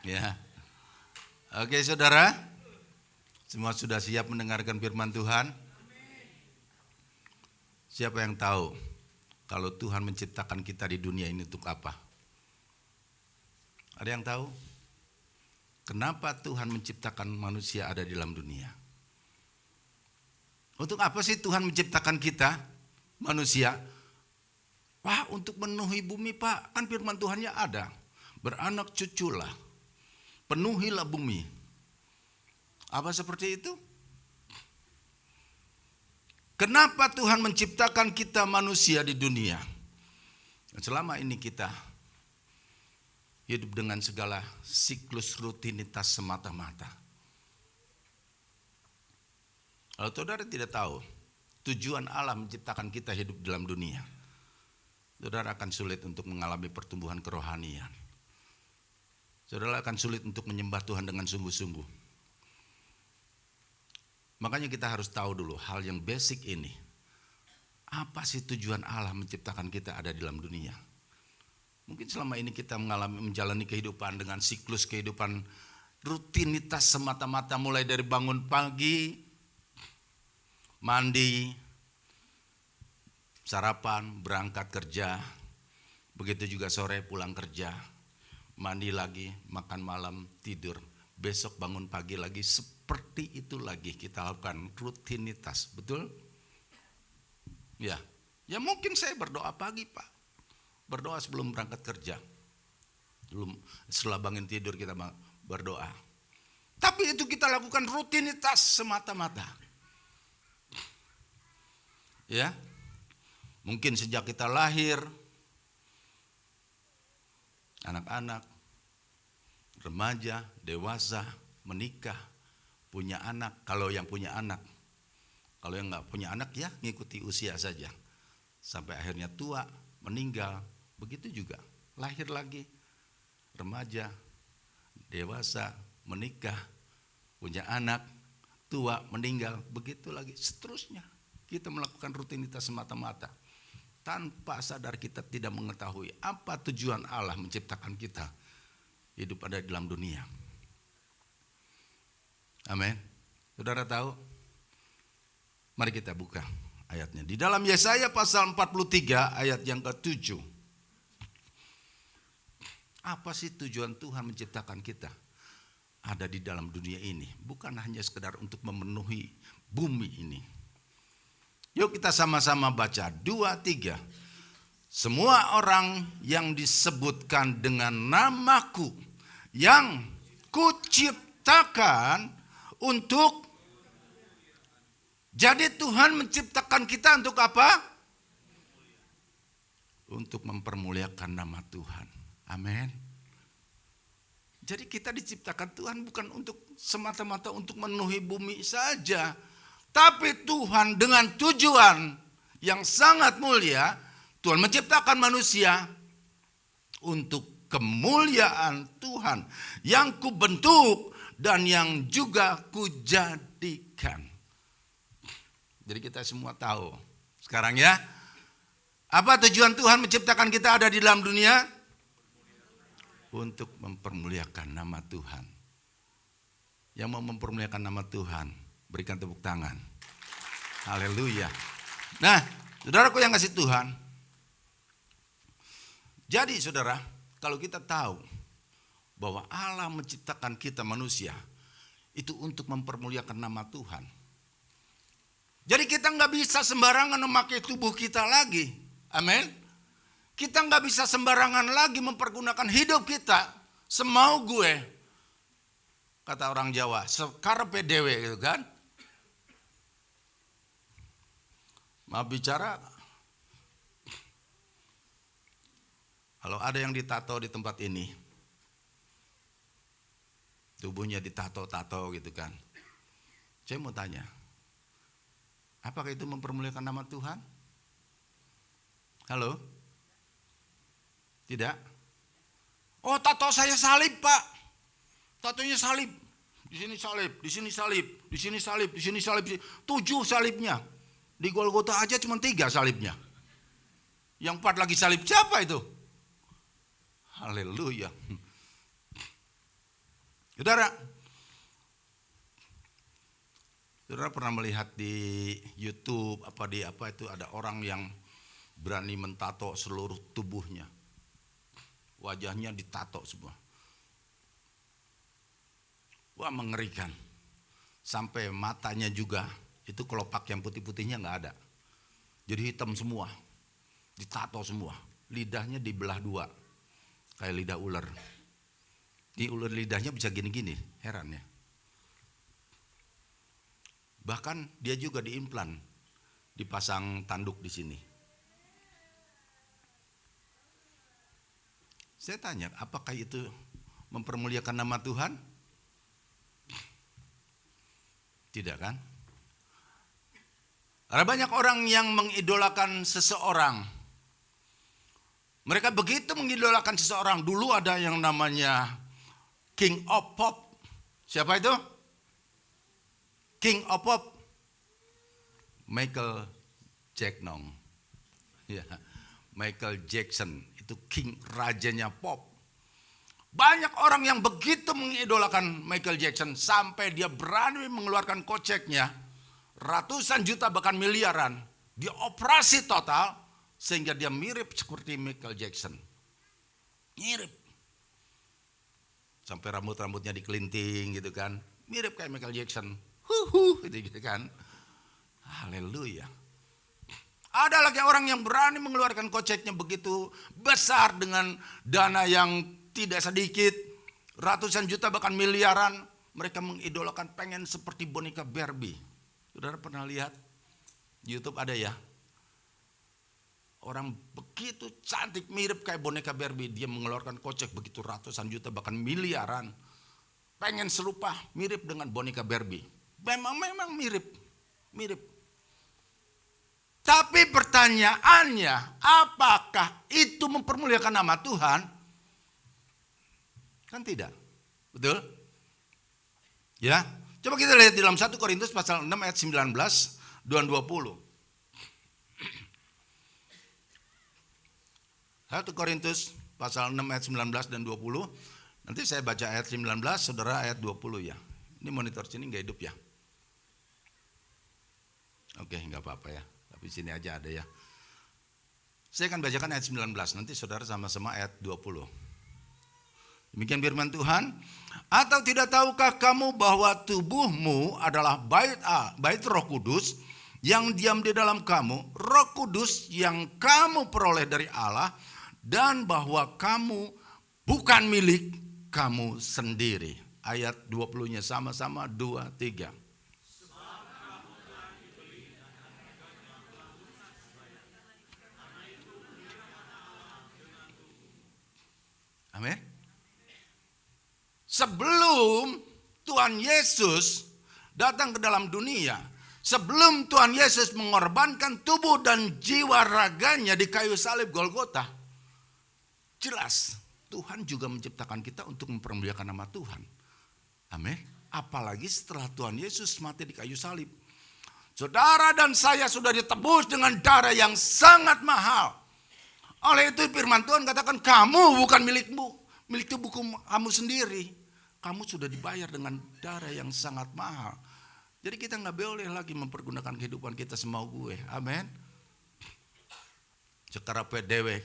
Ya. Oke saudara, semua sudah siap mendengarkan firman Tuhan? Siapa yang tahu kalau Tuhan menciptakan kita di dunia ini untuk apa? Ada yang tahu? Kenapa Tuhan menciptakan manusia ada di dalam dunia? Untuk apa sih Tuhan menciptakan kita, manusia? Wah, untuk memenuhi bumi Pak, kan firman Tuhannya ada. Beranak cuculah, penuhilah bumi. Apa seperti itu? Kenapa Tuhan menciptakan kita manusia di dunia? Selama ini kita hidup dengan segala siklus rutinitas semata-mata. Kalau saudara tidak tahu tujuan Allah menciptakan kita hidup dalam dunia, saudara akan sulit untuk mengalami pertumbuhan kerohanian. Saudara akan sulit untuk menyembah Tuhan dengan sungguh-sungguh. Makanya kita harus tahu dulu hal yang basic ini. Apa sih tujuan Allah menciptakan kita ada di dalam dunia? Mungkin selama ini kita menjalani kehidupan dengan siklus kehidupan rutinitas semata-mata, mulai dari bangun pagi, mandi, sarapan, berangkat kerja, begitu juga sore pulang kerja, mandi lagi, makan malam, tidur, besok bangun pagi lagi, seperti itu lagi kita lakukan rutinitas, betul? Ya mungkin saya berdoa pagi Pak, berdoa sebelum berangkat kerja, setelah bangun tidur kita berdoa. Tapi itu kita lakukan rutinitas semata-mata. Ya, mungkin sejak kita lahir, anak-anak, remaja, dewasa, menikah, punya anak. Kalau yang punya anak, kalau yang nggak punya anak ya ngikuti usia saja, sampai akhirnya tua, meninggal. Begitu juga lahir lagi, remaja, dewasa, menikah, punya anak, tua, meninggal. Begitu lagi seterusnya. Kita melakukan rutinitas semata-mata tanpa sadar kita tidak mengetahui apa tujuan Allah menciptakan kita hidup ada di dalam dunia. Amin. Saudara tahu? Mari kita buka ayatnya. Di dalam Yesaya pasal 43 ayat yang ke-7. Apa sih tujuan Tuhan menciptakan kita ada di dalam dunia ini? Bukan hanya sekedar untuk memenuhi bumi ini. Yuk kita sama-sama baca 2, 3. Semua orang yang disebutkan dengan namaku yang kuciptakan untuk, jadi Tuhan menciptakan kita untuk apa? Untuk mempermuliakan nama Tuhan. Amin. Jadi kita diciptakan Tuhan bukan untuk semata-mata untuk memenuhi bumi saja. Tapi Tuhan dengan tujuan yang sangat mulia, Tuhan menciptakan manusia untuk kemuliaan Tuhan yang kubentuk dan yang juga kujadikan. Jadi kita semua tahu sekarang ya, apa tujuan Tuhan menciptakan kita ada di dalam dunia? Untuk mempermuliakan nama Tuhan. Yang mau mempermuliakan nama Tuhan, berikan tepuk tangan. Haleluya. Nah, saudaraku yang kasih Tuhan. Jadi saudara, kalau kita tahu bahwa Allah menciptakan kita manusia itu untuk mempermuliakan nama Tuhan. Jadi kita nggak bisa sembarangan memakai tubuh kita lagi. Amin. Kita nggak bisa sembarangan lagi mempergunakan hidup kita semau gue. Kata orang Jawa, sekarepe dewe gitu kan. Maaf bicara, kalau ada yang ditato di tempat ini, tubuhnya ditato-tato gitu kan. Saya mau tanya, apakah itu mempermuliakan nama Tuhan? Halo? Tidak? Oh, tato saya salib Pak. Tatonya salib. Di sini salib, di sini salib, di sini salib, di sini salib. 7 salibnya. Di Golgota aja cuma 3 salibnya. Yang 4 lagi salib siapa itu? Haleluya. Saudara, saudara pernah melihat di YouTube itu ada orang yang berani mentato seluruh tubuhnya. Wajahnya ditato semua. Wah, mengerikan. Sampai matanya juga, itu kelopak yang putih-putihnya nggak ada. Jadi hitam semua, ditato semua. Lidahnya dibelah dua, kayak lidah ular. Di ular lidahnya bisa gini-gini, heran ya. Bahkan dia juga diimplan, dipasang tanduk di sini. Saya tanya, apakah itu mempermuliakan nama Tuhan? Tidak kan? Ada banyak orang yang mengidolakan seseorang. Mereka begitu mengidolakan seseorang. Dulu ada yang namanya King of Pop. Siapa itu? King of Pop. Michael Jackson. Ya, Michael Jackson. Itu king, rajanya pop. Banyak orang yang begitu mengidolakan Michael Jackson sampai dia berani mengeluarkan koceknya ratusan juta bahkan miliaran. Dia operasi total sehingga dia mirip seperti Michael Jackson. Mirip. Sampai rambut-rambutnya dikelinting gitu kan. Mirip kayak Michael Jackson. Gitu kan. Haleluya. Ada lagi orang yang berani mengeluarkan koceknya begitu besar dengan dana yang tidak sedikit, ratusan juta bahkan miliaran. Mereka mengidolakan pengen seperti boneka Barbie. Saudara pernah lihat? Di YouTube ada ya. Orang begitu cantik mirip kayak boneka Barbie. Dia mengeluarkan kocek begitu ratusan juta bahkan miliaran. Pengen serupa mirip dengan boneka Barbie. Memang mirip. Tapi pertanyaannya, apakah itu mempermuliakan nama Tuhan? Kan tidak. Betul? Ya. Coba kita lihat di dalam 1 Korintus pasal 6 ayat 19 dan 20. 1 Korintus pasal 6 ayat 19 dan 20. Nanti saya baca ayat 19, saudara ayat 20 ya. Ini monitor sini nggak hidup ya? Oke, nggak apa-apa ya. Tapi sini aja ada ya. Saya akan bacakan ayat 19, nanti saudara sama-sama ayat 20. Demikian firman Tuhan. Atau tidak tahukah kamu bahwa tubuhmu adalah bait Roh Kudus yang diam di dalam kamu, Roh Kudus yang kamu peroleh dari Allah, dan bahwa kamu bukan milik kamu sendiri. Ayat 20-nya sama-sama 2, 3. Amin. Sebelum Tuhan Yesus datang ke dalam dunia, sebelum Tuhan Yesus mengorbankan tubuh dan jiwa raganya di kayu salib Golgota, jelas Tuhan juga menciptakan kita untuk mempermuliakan nama Tuhan. Amin. Apalagi setelah Tuhan Yesus mati di kayu salib. Saudara dan saya sudah ditebus dengan darah yang sangat mahal. Oleh itu firman Tuhan katakan, kamu bukan milikmu, milik tubuh kamu sendiri. Kamu sudah dibayar dengan darah yang sangat mahal. Jadi kita nggak boleh lagi mempergunakan kehidupan kita semau gue. Amin. Secara PDW,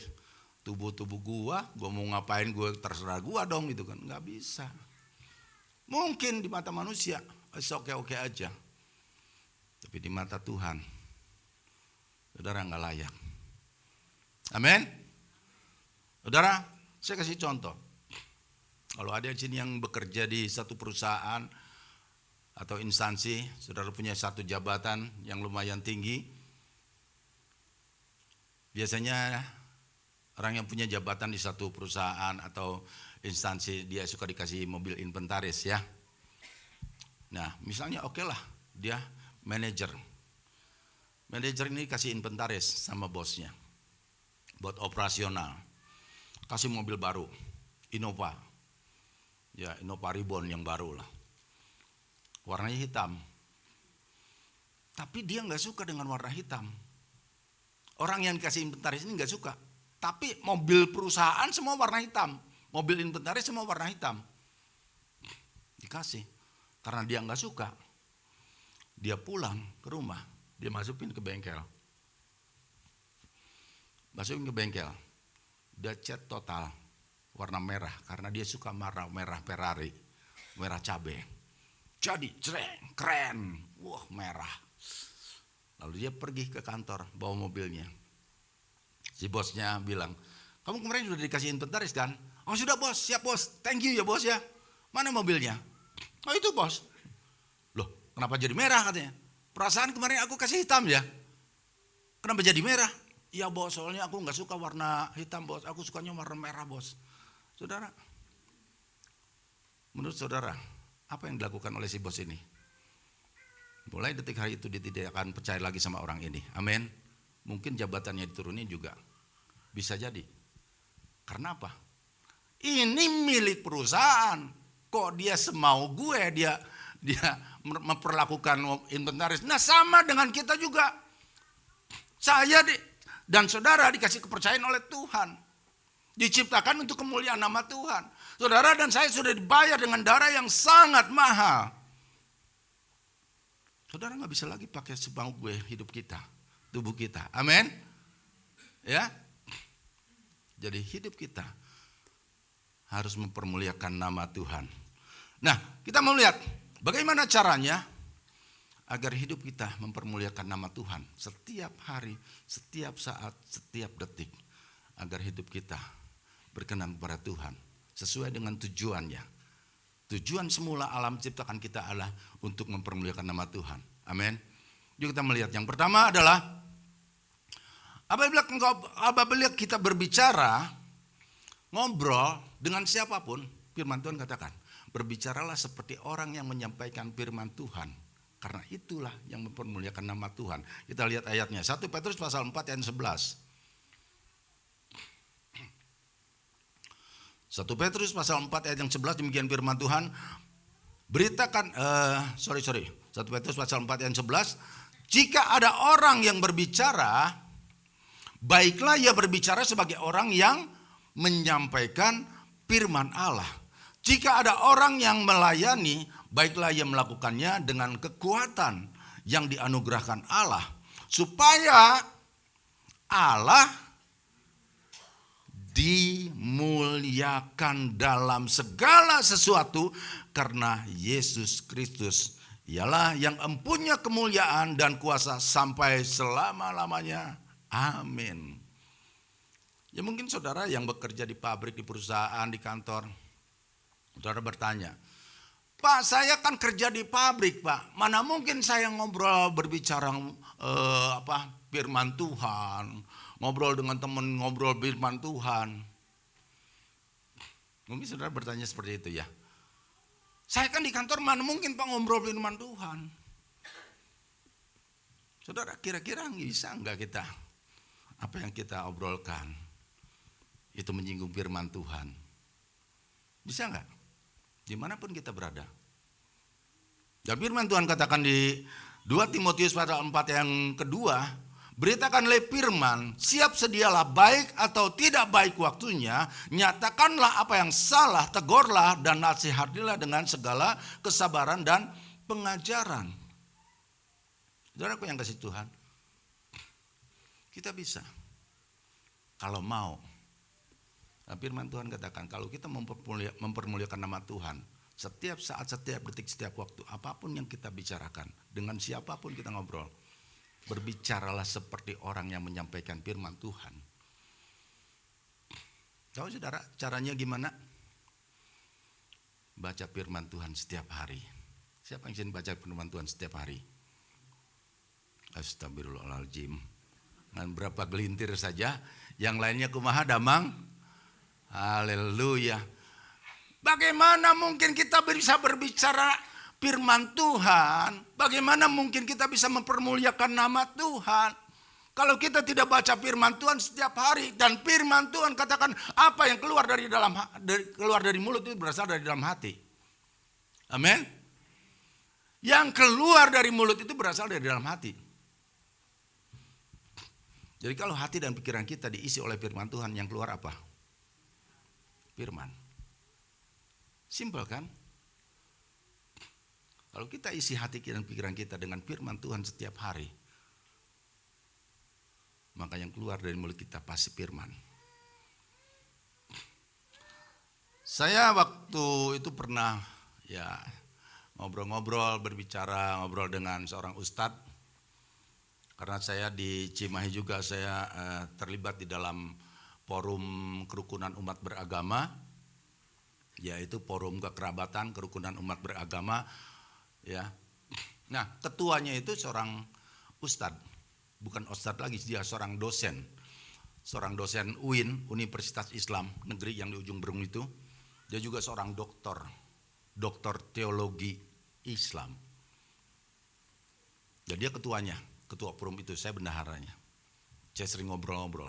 tubuh gua mau ngapain gue terserah gua dong gitu kan. Nggak bisa. Mungkin di mata manusia, oke aja. Tapi di mata Tuhan, saudara nggak layak. Amin. Saudara, saya kasih contoh. Kalau ada di sini yang bekerja di satu perusahaan atau instansi, saudara punya satu jabatan yang lumayan tinggi. Biasanya orang yang punya jabatan di satu perusahaan atau instansi, dia suka dikasih mobil inventaris ya. Nah, misalnya oke lah, dia manajer. Manajer ini kasih inventaris sama bosnya. Buat operasional, kasih mobil baru, Innova, ya Innova Reborn yang baru lah, warnanya hitam. Tapi dia nggak suka dengan warna hitam. Orang yang kasih inventaris ini nggak suka. Tapi mobil perusahaan semua warna hitam, mobil inventaris semua warna hitam. Dikasih. Karena dia nggak suka, dia pulang ke rumah, dia masukin ke bengkel. Masukin ke bengkel, dia cat total warna merah karena dia suka merah Ferrari, merah cabai. Jadi jreng, keren, wah merah. Lalu dia pergi ke kantor bawa mobilnya. Si bosnya bilang, kamu kemarin sudah dikasih inventaris kan? Oh sudah bos, siap bos, thank you ya bos ya. Mana mobilnya? Oh itu bos. Loh kenapa jadi merah katanya? Perasaan kemarin aku kasih hitam ya. Kenapa jadi merah? Iya bos, soalnya aku gak suka warna hitam bos, aku sukanya warna merah bos. Saudara, menurut saudara, apa yang dilakukan oleh si bos ini? Mulai detik hari itu dia tidak akan percaya lagi sama orang ini. Amin. Mungkin jabatannya diturunin juga. Bisa jadi. Karena apa? Ini milik perusahaan. Kok dia semau gue, dia memperlakukan inventaris. Nah sama dengan kita juga. Saya dan saudara dikasih kepercayaan oleh Tuhan. Diciptakan untuk kemuliaan nama Tuhan. Saudara dan saya sudah dibayar dengan darah yang sangat mahal. Saudara gak bisa lagi pakai semau gue hidup kita, tubuh kita. Amin. Ya. Jadi hidup kita harus mempermuliakan nama Tuhan. Nah, kita mau lihat bagaimana caranya agar hidup kita mempermuliakan nama Tuhan setiap hari, setiap saat, setiap detik. Agar hidup kita berkenan kepada Tuhan sesuai dengan tujuannya. Tujuan semula alam ciptakan kita adalah untuk mempermuliakan nama Tuhan. Amin. Yuk kita melihat yang pertama adalah apabila kita berbicara, ngobrol dengan siapapun, firman Tuhan katakan, berbicaralah seperti orang yang menyampaikan firman Tuhan. Karena itulah yang mempermuliakan nama Tuhan. Kita lihat ayatnya. 1 Petrus pasal 4 ayat 11. 1 Petrus pasal 4 ayat yang 11 demikian firman Tuhan. Beritakan, 1 Petrus pasal 4 ayat 11. Jika ada orang yang berbicara, baiklah ia berbicara sebagai orang yang menyampaikan firman Allah. Jika ada orang yang melayani, baiklah ia melakukannya dengan kekuatan yang dianugerahkan Allah. Supaya Allah dimuliakan dalam segala sesuatu karena Yesus Kristus ialah yang empunya kemuliaan dan kuasa sampai selama-lamanya. Amin. Ya mungkin saudara yang bekerja di pabrik, di perusahaan, di kantor, saudara bertanya, Pak, saya kan kerja di pabrik, Pak. Mana mungkin saya ngobrol berbicara firman Tuhan, ngobrol dengan teman, ngobrol firman Tuhan. Mungkin saudara bertanya seperti itu ya. Saya kan di kantor, mana mungkin Pak ngobrol firman Tuhan. Saudara, kira-kira bisa enggak kita, apa yang kita obrolkan itu menyinggung firman Tuhan? Bisa enggak? Dimanapun kita berada. Dan firman Tuhan katakan di 2 Timotius pasal 4 yang kedua, beritakanlah firman, siap sedialah baik atau tidak baik waktunya, nyatakanlah apa yang salah, tegurlah dan nasihatilah dengan segala kesabaran dan pengajaran. Saudaraku yang kasih Tuhan, kita bisa kalau mau. Nah, firman Tuhan katakan kalau kita mempermuliakan nama Tuhan, setiap saat, setiap detik, setiap waktu, apapun yang kita bicarakan, dengan siapapun kita ngobrol, berbicaralah seperti orang yang menyampaikan firman Tuhan. Tahu saudara caranya gimana? Baca firman Tuhan setiap hari. Siapa yang ingin baca firman Tuhan setiap hari? Astagfirullahaladzim. Dengan berapa gelintir saja, yang lainnya kumaha damang. Haleluya. Bagaimana mungkin kita bisa berbicara firman Tuhan? Bagaimana mungkin kita bisa mempermuliakan nama Tuhan kalau kita tidak baca firman Tuhan setiap hari? Dan firman Tuhan katakan apa yang keluar dari mulut itu berasal dari dalam hati. Amin. Yang keluar dari mulut itu berasal dari dalam hati. Jadi kalau hati dan pikiran kita diisi oleh firman Tuhan, yang keluar apa? Firman. Simpel kan? Kalau kita isi hati dan pikiran kita dengan firman Tuhan setiap hari, maka yang keluar dari mulut kita pasti firman. Saya waktu itu pernah ya ngobrol ngobrol dengan seorang ustadz. Karena saya di Cimahi juga saya terlibat di dalam forum kerukunan umat beragama, yaitu forum kekerabatan kerukunan umat beragama. Ya, nah ketuanya itu seorang ustadz, bukan ustadz lagi, dia seorang dosen UIN, Universitas Islam Negeri yang di ujung Berung itu. Dia juga seorang doktor teologi Islam. Jadi dia ketuanya, ketua forum itu, saya bendaharanya. Saya sering ngobrol-ngobrol.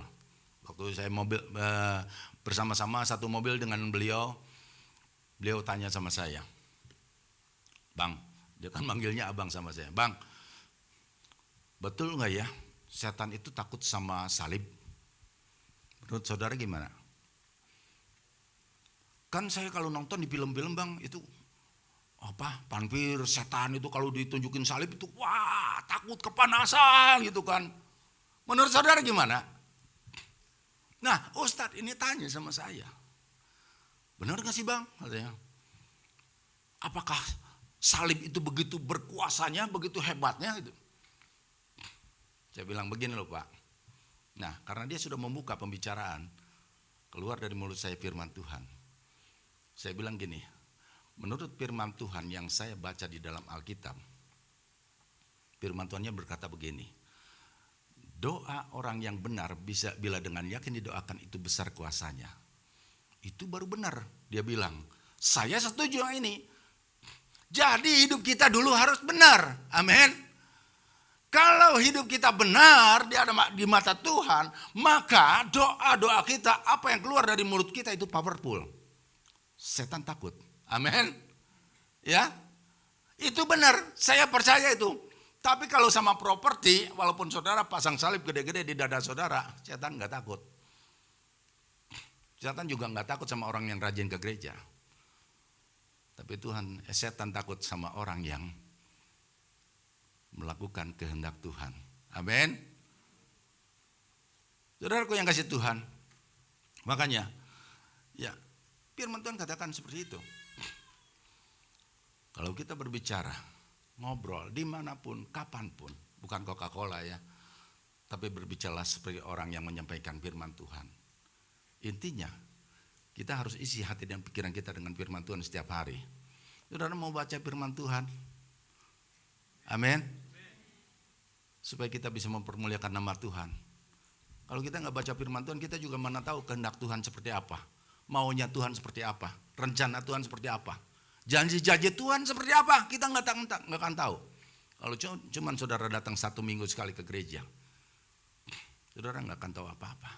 Waktu saya bersama-sama satu mobil dengan beliau tanya sama saya, "Bang," dia kan manggilnya abang sama saya, "Bang, betul nggak ya setan itu takut sama salib? Menurut saudara gimana?" Kan saya kalau nonton di film-film, Bang, itu vampir, setan itu kalau ditunjukin salib itu wah takut, kepanasan gitu kan. Menurut saudara gimana? Nah, Ustadz ini tanya sama saya, "Benar gak sih, Bang?" katanya. "Apakah salib itu begitu berkuasanya, begitu hebatnya?" gitu. Saya bilang, "Begini loh, Pak. Nah, karena dia sudah membuka pembicaraan, keluar dari mulut saya firman Tuhan. Saya bilang gini, menurut firman Tuhan yang saya baca di dalam Alkitab, firman Tuhannya berkata begini, doa orang yang benar bisa bila dengan yakin didoakan itu besar kuasanya. Itu baru benar." Dia bilang, "Saya setuju yang ini. Jadi hidup kita dulu harus benar." Amin. Kalau hidup kita benar di mata Tuhan, maka doa-doa kita, apa yang keluar dari mulut kita itu powerful. Setan takut. Amin. Ya, itu benar. Saya percaya itu. Tapi kalau sama properti, walaupun saudara pasang salib gede-gede di dada saudara, setan nggak takut. Setan juga nggak takut sama orang yang rajin ke gereja. Tapi setan takut sama orang yang melakukan kehendak Tuhan. Amin. Saudaraku yang kasih Tuhan, makanya ya firman Tuhan katakan seperti itu. Kalau kita berbicara, ngobrol dimanapun, kapanpun, bukan Coca-Cola ya, tapi berbicara sebagai orang yang menyampaikan firman Tuhan. Intinya, kita harus isi hati dan pikiran kita dengan firman Tuhan setiap hari. Saudara mau baca firman Tuhan? Amin. Supaya kita bisa mempermuliakan nama Tuhan. Kalau kita nggak baca firman Tuhan, kita juga mana tahu kehendak Tuhan seperti apa, maunya Tuhan seperti apa, rencana Tuhan seperti apa, janji-janji Tuhan seperti apa, kita nggak akan tahu. Kalau cuman saudara datang 1 minggu sekali ke gereja, saudara nggak akan tahu apa-apa.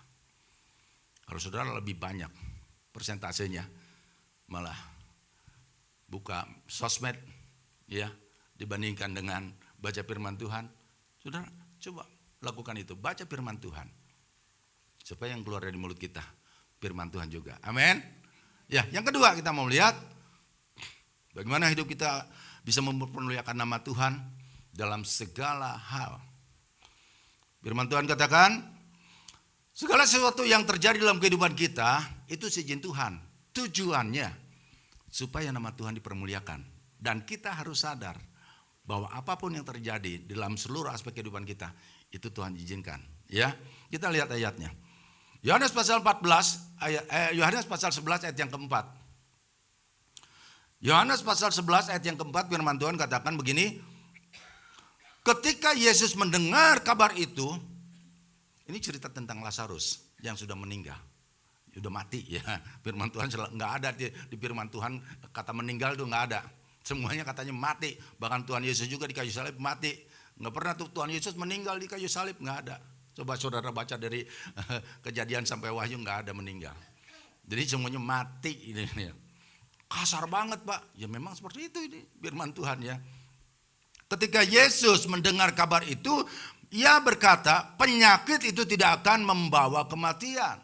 Kalau saudara lebih banyak persentasenya, malah buka sosmed ya dibandingkan dengan baca firman Tuhan. Saudara coba lakukan itu, baca firman Tuhan. Supaya yang keluar dari mulut kita firman Tuhan juga. Amin. Ya, yang kedua kita mau melihat bagaimana hidup kita bisa mempermuliakan nama Tuhan dalam segala hal. Firman Tuhan katakan, segala sesuatu yang terjadi dalam kehidupan kita itu seizin Tuhan. Tujuannya supaya nama Tuhan dipermuliakan. Dan kita harus sadar bahwa apapun yang terjadi dalam seluruh aspek kehidupan kita itu Tuhan izinkan. Ya, kita lihat ayatnya. Yohanes pasal 11 ayat yang keempat. Yohanes pasal 11 ayat yang keempat, firman Tuhan katakan begini. Ketika Yesus mendengar kabar itu, ini cerita tentang Lazarus yang sudah meninggal, sudah mati ya. Firman Tuhan nggak ada di firman Tuhan kata meninggal itu nggak ada. Semuanya katanya mati. Bahkan Tuhan Yesus juga di kayu salib mati. Nggak pernah tuh Tuhan Yesus meninggal di kayu salib, nggak ada. Coba saudara baca dari Kejadian sampai Wahyu, nggak ada meninggal. Jadi semuanya mati ini. Kasar banget Pak. Ya memang seperti itu ini firman Tuhan ya. Ketika Yesus mendengar kabar itu, ia berkata, penyakit itu tidak akan membawa kematian,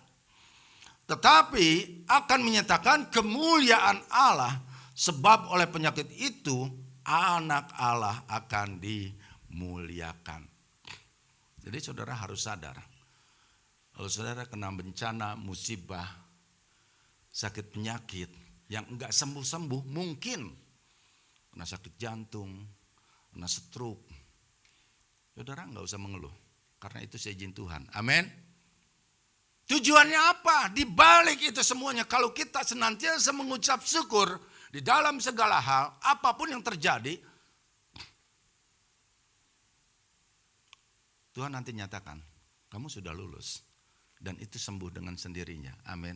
tetapi akan menyatakan kemuliaan Allah. Sebab oleh penyakit itu anak Allah akan dimuliakan. Jadi saudara harus sadar, kalau saudara kena bencana, musibah, sakit penyakit yang enggak sembuh-sembuh, mungkin kena sakit jantung, kena stroke, saudara enggak usah mengeluh, karena itu seizin Tuhan. Amin. Tujuannya apa? Di balik itu semuanya, kalau kita senantiasa mengucap syukur di dalam segala hal, apapun yang terjadi, Tuhan nanti nyatakan, kamu sudah lulus. Dan itu sembuh dengan sendirinya. Amin.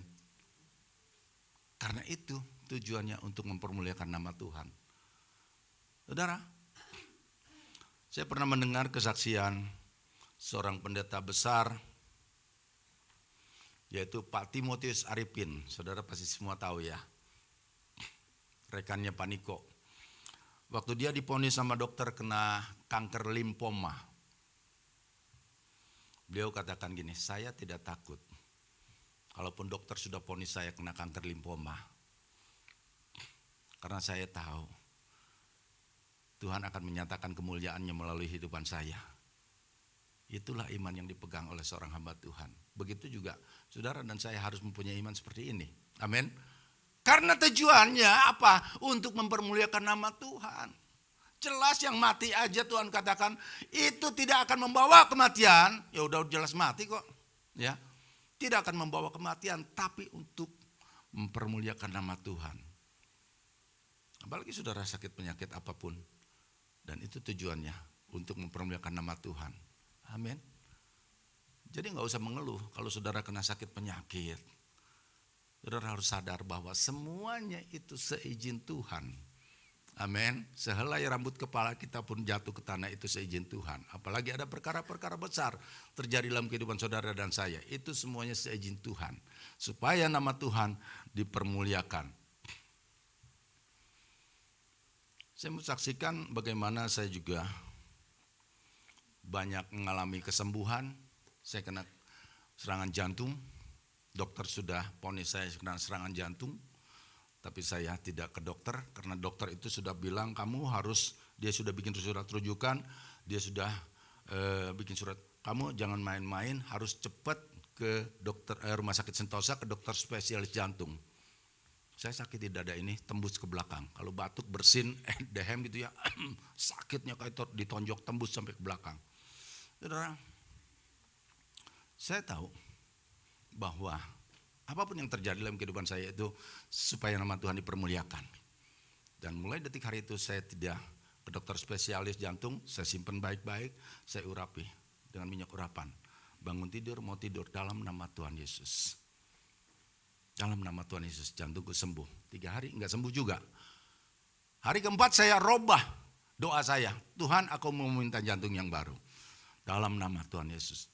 Karena itu tujuannya untuk mempermuliakan nama Tuhan. Saudara, saya pernah mendengar kesaksian seorang pendeta besar, yaitu Pak Timotius Arifin. Saudara pasti semua tahu ya. Rekannya Pak Niko. Waktu dia diponis sama dokter kena kanker limfoma. Beliau katakan gini, saya tidak takut. Kalaupun dokter sudah ponis saya kena kanker limfoma. Karena saya tahu Tuhan akan menyatakan kemuliaannya melalui hidupan saya. Itulah iman yang dipegang oleh seorang hamba Tuhan. Begitu juga saudara dan saya harus mempunyai iman seperti ini. Amin. Karena tujuannya apa? Untuk mempermuliakan nama Tuhan. Jelas yang mati aja Tuhan katakan itu tidak akan membawa kematian. Ya udah jelas mati kok. Ya, tidak akan membawa kematian, tapi untuk mempermuliakan nama Tuhan. Apalagi saudara sakit penyakit apapun, dan itu tujuannya untuk mempermuliakan nama Tuhan. Amin. Jadi nggak usah mengeluh kalau saudara kena sakit penyakit. Saudara harus sadar bahwa semuanya itu seizin Tuhan. Amin. Sehelai rambut kepala kita pun jatuh ke tanah itu seizin Tuhan. Apalagi ada perkara-perkara besar terjadi dalam kehidupan saudara dan saya. Itu semuanya seizin Tuhan. Supaya nama Tuhan dipermuliakan. Saya menyaksikan bagaimana saya juga banyak mengalami kesembuhan. Saya kena serangan jantung. Dokter sudah vonis saya kena serangan jantung. Tapi saya tidak ke dokter karena dokter itu sudah bilang kamu harus, dia sudah bikin surat rujukan, dia sudah bikin surat, kamu jangan main-main, harus cepat ke dokter rumah sakit Sentosa, ke dokter spesialis jantung. Saya sakit di dada ini tembus ke belakang, kalau batuk bersin dehem gitu ya, sakitnya kayak ditonjok tembus sampai ke belakang. Saudara, saya tahu bahwa apapun yang terjadi dalam kehidupan saya itu supaya nama Tuhan dipermuliakan. Dan mulai detik hari itu saya tidak ke dokter spesialis jantung, saya simpan baik-baik, saya urapi dengan minyak urapan. Bangun tidur, mau tidur dalam nama Tuhan Yesus. Dalam nama Tuhan Yesus, jantungku sembuh. 3 hari enggak sembuh juga. Hari keempat saya robah doa saya. Tuhan, aku mau minta jantung yang baru. Dalam nama Tuhan Yesus,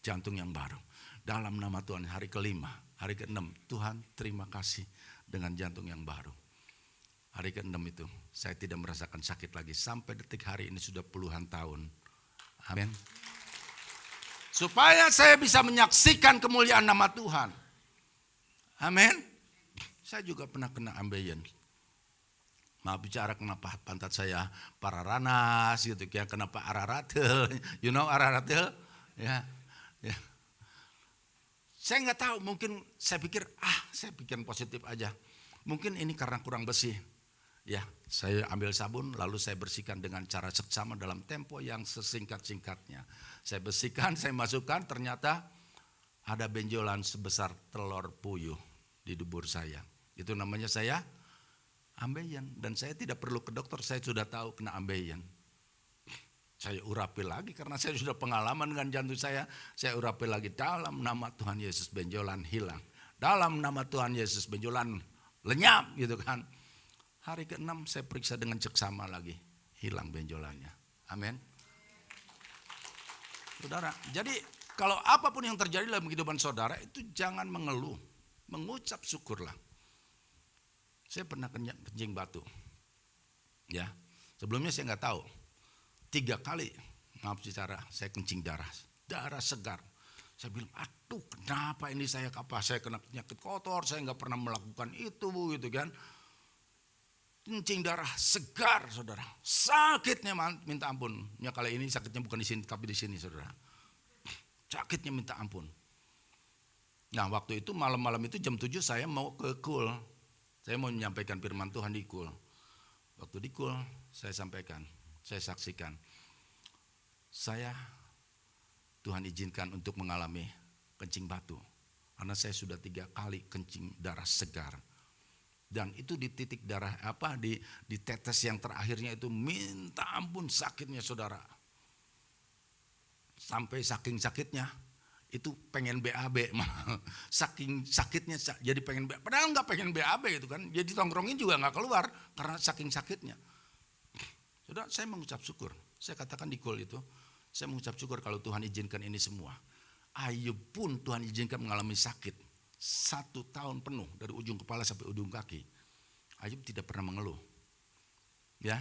jantung yang baru. Dalam nama Tuhan, hari kelima, hari ke-6, Tuhan terima kasih dengan jantung yang baru. Hari ke-6 itu saya tidak merasakan sakit lagi. Sampai detik hari ini sudah puluhan tahun. Amin. Supaya saya bisa menyaksikan kemuliaan nama Tuhan. Amin. Saya juga pernah kena ambeien. Maaf bicara kenapa pantat saya pararanas gitu ya, kenapa araratel. You know araratel? Ya. Ya. Saya nggak tahu, mungkin saya pikir, saya pikir positif aja. Mungkin ini karena kurang bersih. Ya, saya ambil sabun lalu saya bersihkan dengan cara seksama dalam tempo yang sesingkat-singkatnya. Saya bersihkan, saya masukkan, ternyata ada benjolan sebesar telur puyuh di dubur saya. Itu namanya saya ambeien. Dan saya tidak perlu ke dokter, saya sudah tahu kena ambeien. Saya urapi lagi karena saya sudah pengalaman dengan jantung saya urapi lagi dalam nama Tuhan Yesus, benjolan hilang. Dalam nama Tuhan Yesus, benjolan lenyap gitu kan. Hari ke-6 saya periksa dengan seksama lagi, hilang benjolannya. Amin. Saudara, jadi kalau apapun yang terjadi dalam kehidupan saudara itu jangan mengeluh, mengucap syukurlah. Saya pernah kencing batu. Ya, sebelumnya saya nggak tahu. 3 kali, maaf bicara, saya kencing darah segar. Saya bilang, aduh kenapa ini saya kena penyakit kotor, saya nggak pernah melakukan itu gitu kan. kencing darah segar, saudara. Sakitnya minta ampun. Ya kali ini sakitnya bukan di sini, tapi di sini, saudara. Sakitnya minta ampun. Nah waktu itu malam-malam itu jam 7 saya mau ke Kul. Saya mau menyampaikan firman Tuhan di Kul. Waktu di Kul saya sampaikan, saya saksikan. Tuhan izinkan untuk mengalami kencing batu. Karena saya sudah 3 kali kencing darah segar. Dan itu di titik darah di tetes yang terakhirnya itu minta ampun sakitnya, saudara. Sampai saking sakitnya itu pengen BAB. Saking sakitnya jadi pengen BAB. Padahal nggak pengen BAB itu kan. Jadi tongkrongin juga nggak keluar karena saking sakitnya. Saudara, saya mengucap syukur. Saya katakan di Kul itu, saya mengucap syukur kalau Tuhan izinkan ini semua. Ayub pun Tuhan izinkan mengalami sakit 1 tahun penuh dari ujung kepala sampai ujung kaki. Ayub tidak pernah mengeluh. Ya,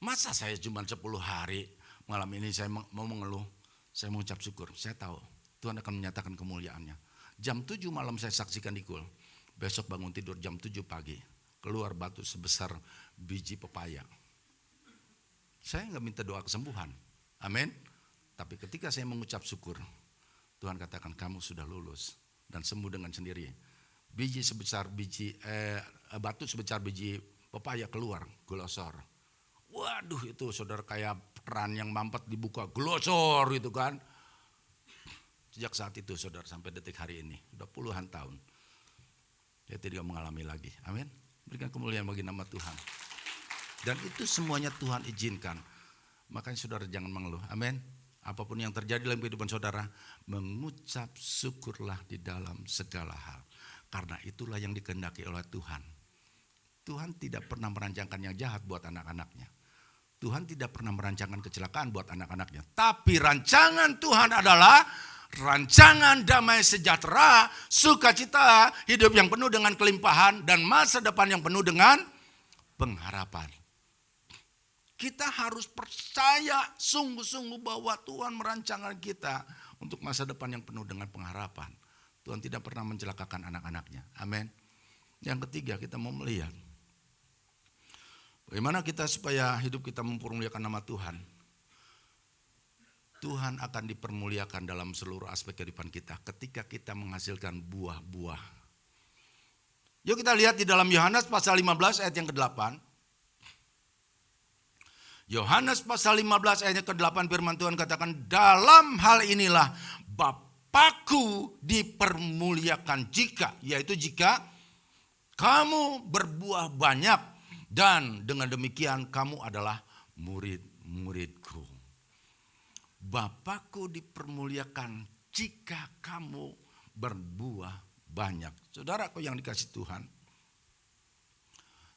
masa saya cuma 10 hari mengalami ini saya mau mengeluh? Saya mengucap syukur. Saya tahu Tuhan akan menyatakan kemuliaannya. Jam 7 malam saya saksikan di Kul. Besok bangun tidur jam 7 pagi. Keluar batu sebesar biji pepaya. Saya nggak minta doa kesembuhan. Amin. Tapi ketika saya mengucap syukur, Tuhan katakan kamu sudah lulus dan sembuh dengan sendiri. Batu sebesar biji pepaya keluar, glosor. Waduh itu saudara kayak keran yang mampet dibuka, glosor itu kan. Sejak saat itu saudara sampai detik hari ini, sudah puluhan tahun. Saya tidak mengalami lagi. Amin. Berikan kemuliaan bagi nama Tuhan. Dan itu semuanya Tuhan izinkan. Makanya saudara jangan mengeluh. Amin. Apapun yang terjadi dalam kehidupan saudara, mengucap syukurlah di dalam segala hal. Karena itulah yang dikehendaki oleh Tuhan. Tuhan tidak pernah merancangkan yang jahat buat anak-anaknya. Tuhan tidak pernah merancangkan kecelakaan buat anak-anaknya. Tapi rancangan Tuhan adalah rancangan damai sejahtera, sukacita, hidup yang penuh dengan kelimpahan, dan masa depan yang penuh dengan pengharapan. Kita harus percaya sungguh-sungguh bahwa Tuhan merancangkan kita untuk masa depan yang penuh dengan pengharapan. Tuhan tidak pernah mencelakakan anak-anaknya. Amin. Yang ketiga, kita mau melihat bagaimana kita supaya hidup kita mempermuliakan nama Tuhan. Tuhan akan dipermuliakan dalam seluruh aspek kehidupan kita ketika kita menghasilkan buah-buah. Yuk kita lihat di dalam Yohanes pasal 15 ayat yang ke-8. Yohanes pasal 15 ayat yang ke-8 firman Tuhan katakan, dalam hal inilah Bapakku dipermuliakan yaitu jika kamu berbuah banyak dan dengan demikian kamu adalah murid-muridku. Bapakku dipermuliakan jika kamu berbuah banyak. Saudaraku yang dikasih Tuhan,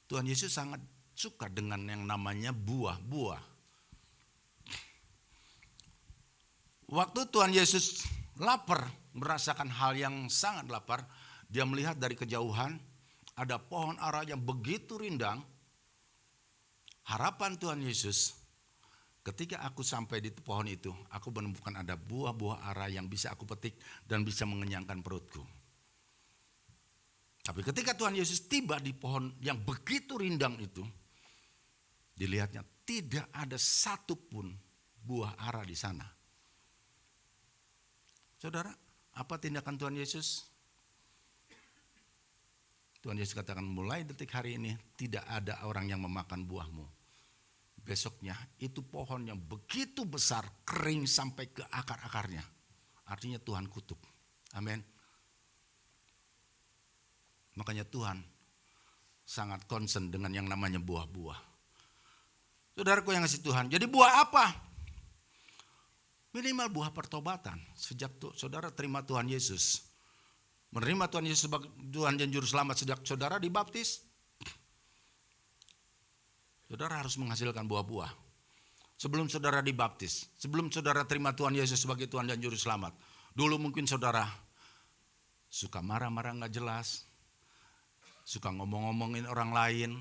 Tuhan Yesus sangat suka dengan yang namanya buah-buah. Waktu Tuhan Yesus lapar, merasakan hal yang sangat lapar, dia melihat dari kejauhan ada pohon ara yang begitu rindang. Harapan Tuhan Yesus, ketika aku sampai di pohon itu, aku menemukan ada buah-buah ara yang bisa aku petik dan bisa mengenyangkan perutku. Tapi ketika Tuhan Yesus tiba di pohon yang begitu rindang itu, dilihatnya tidak ada satupun buah ara di sana. Saudara, apa tindakan Tuhan Yesus? Tuhan Yesus katakan, mulai detik hari ini tidak ada orang yang memakan buahmu. Besoknya itu pohon yang begitu besar kering sampai ke akar-akarnya. Artinya Tuhan kutuk. Amin. Makanya Tuhan sangat concern dengan yang namanya buah-buah. Saudaraku yang ngasih Tuhan, jadi buah apa? Minimal buah pertobatan. Sejak saudara terima Tuhan Yesus, menerima Tuhan Yesus sebagai Tuhan dan Juru Selamat, sejak saudara dibaptis, saudara harus menghasilkan buah-buah. Sebelum saudara dibaptis, sebelum saudara terima Tuhan Yesus sebagai Tuhan dan Juru Selamat, dulu mungkin saudara suka marah-marah gak jelas, suka ngomong-ngomongin orang lain.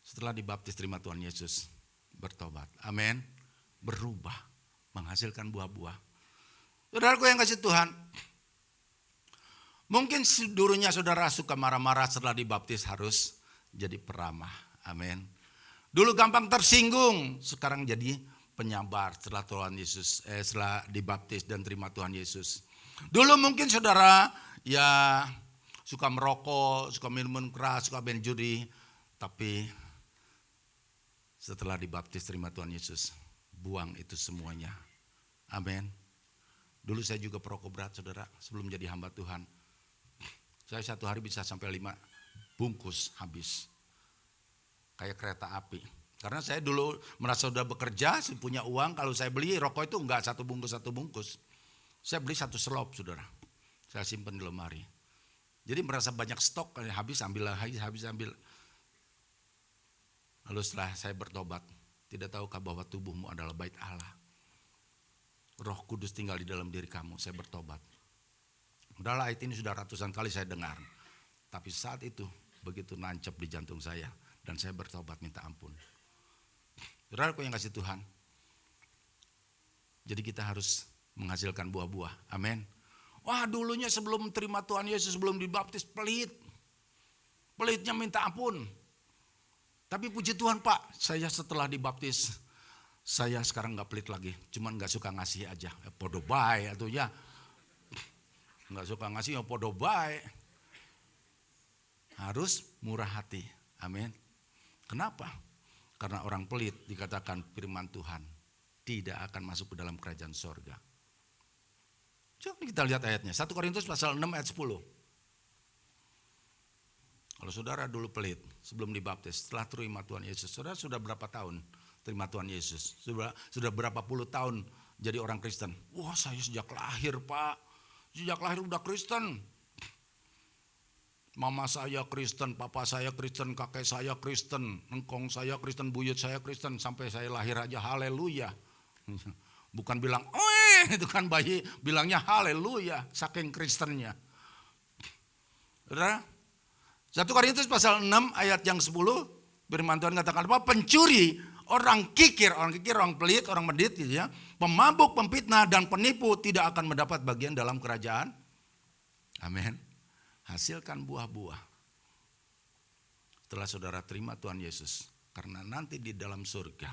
Setelah dibaptis terima Tuhan Yesus, bertobat. Amin. Berubah, menghasilkan buah-buah. Saudaraku yang kasih Tuhan, mungkin dulunya saudara suka marah-marah, setelah dibaptis harus jadi peramah. Amin. Dulu gampang tersinggung, sekarang jadi penyabar setelah Tuhan Yesus, setelah dibaptis dan terima Tuhan Yesus. Dulu mungkin saudara ya suka merokok, suka minuman keras, suka main judi, tapi setelah dibaptis terima Tuhan Yesus, buang itu semuanya. Amin. Dulu saya juga perokok berat saudara, sebelum jadi hamba Tuhan. Saya satu hari bisa sampai 5 bungkus habis. Kayak kereta api. Karena saya dulu merasa sudah bekerja, saya punya uang, kalau saya beli rokok itu enggak satu bungkus. Saya beli 1 selop saudara. Saya simpan di lemari. Jadi merasa banyak stok, habis ambil. Lalu setelah saya bertobat, tidak tahukah bahwa tubuhmu adalah bait Allah. Roh Kudus tinggal di dalam diri kamu, saya bertobat. Udahlah, ayat ini sudah ratusan kali saya dengar. Tapi saat itu begitu nancap di jantung saya dan saya bertobat minta ampun. Saudaraku yang kasih Tuhan. Jadi kita harus menghasilkan buah-buah. Amin. Wah, dulunya sebelum terima Tuhan Yesus, sebelum dibaptis pelit. Pelitnya minta ampun. Tapi puji Tuhan Pak, saya setelah dibaptis, saya sekarang gak pelit lagi. Cuman gak suka ngasih aja. Podo bae atau ya. Gak suka ngasih ya podo bae. Harus murah hati. Amin. Kenapa? Karena orang pelit dikatakan firman Tuhan tidak akan masuk ke dalam kerajaan sorga. Coba kita lihat ayatnya. 1 Korintus pasal 6 ayat 10. Kalau saudara dulu pelit sebelum dibaptis, setelah terima Tuhan Yesus, saudara sudah berapa tahun terima Tuhan Yesus? Sudah berapa puluh tahun jadi orang Kristen? Wah, saya sejak lahir Pak, sejak lahir udah Kristen. Mama saya Kristen, papa saya Kristen, kakek saya Kristen, engkong saya Kristen, buyut saya Kristen, sampai saya lahir aja haleluya. Bukan bilang, itu kan bayi, bilangnya haleluya, saking Kristennya. Saudara, 1 Korintus pasal 6 ayat yang 10, firman Tuhan katakan apa? Pencuri, orang kikir, orang pelit, orang medit gitu ya, pemabuk, pemfitnah dan penipu tidak akan mendapat bagian dalam kerajaan. Amin. Hasilkan buah-buah. Setelah saudara terima Tuhan Yesus, karena nanti di dalam surga,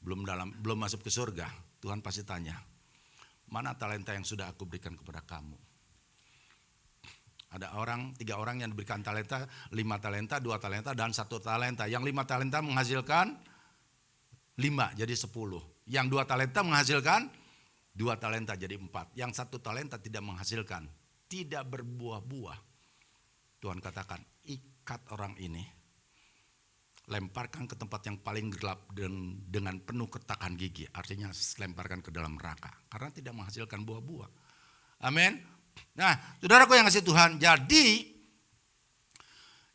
belum masuk ke surga, Tuhan pasti tanya, mana talenta yang sudah aku berikan kepada kamu? Ada 3 orang yang diberikan talenta, 5 talenta, 2 talenta, dan 1 talenta. Yang 5 talenta menghasilkan 5 jadi 10. Yang 2 talenta menghasilkan 2 talenta jadi 4. Yang 1 talenta tidak menghasilkan, tidak berbuah-buah. Tuhan katakan, ikat orang ini, lemparkan ke tempat yang paling gelap dengan penuh ketakan gigi. Artinya lemparkan ke dalam neraka, karena tidak menghasilkan buah-buah. Amin. Nah, saudaraku yang kasih Tuhan, jadi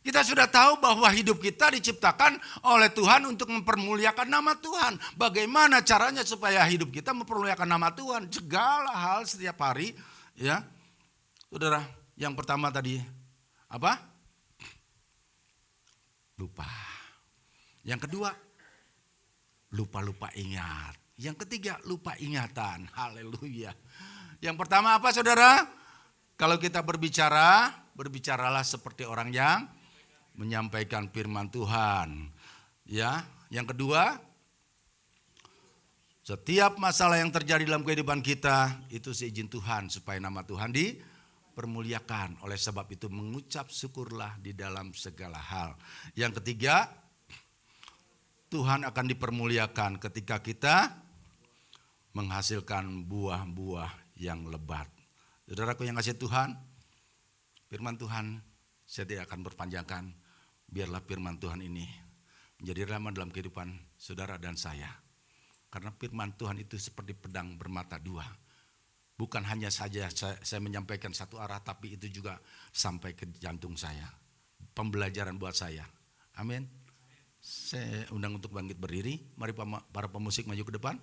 kita sudah tahu bahwa hidup kita diciptakan oleh Tuhan untuk mempermuliakan nama Tuhan. Bagaimana caranya supaya hidup kita mempermuliakan nama Tuhan? Segala hal setiap hari, ya. Saudara, yang pertama tadi apa? Lupa. Yang kedua, lupa-lupa ingat. Yang ketiga, lupa ingatan. Haleluya. Yang pertama apa saudara? Kalau kita berbicara, berbicaralah seperti orang yang menyampaikan firman Tuhan. Ya, yang kedua, setiap masalah yang terjadi dalam kehidupan kita itu seizin Tuhan supaya nama Tuhan dipermuliakan. Oleh sebab itu mengucap syukurlah di dalam segala hal. Yang ketiga, Tuhan akan dipermuliakan ketika kita menghasilkan buah-buah yang lebat. Saudaraku yang kasih Tuhan, firman Tuhan saya tidak akan berpanjangkan. Biarlah firman Tuhan ini menjadi rama dalam kehidupan saudara dan saya. Karena firman Tuhan itu seperti pedang bermata dua. Bukan hanya saja saya menyampaikan satu arah, tapi itu juga sampai ke jantung saya. Pembelajaran buat saya. Amin. Saya undang untuk bangkit berdiri. Mari para pemusik maju ke depan.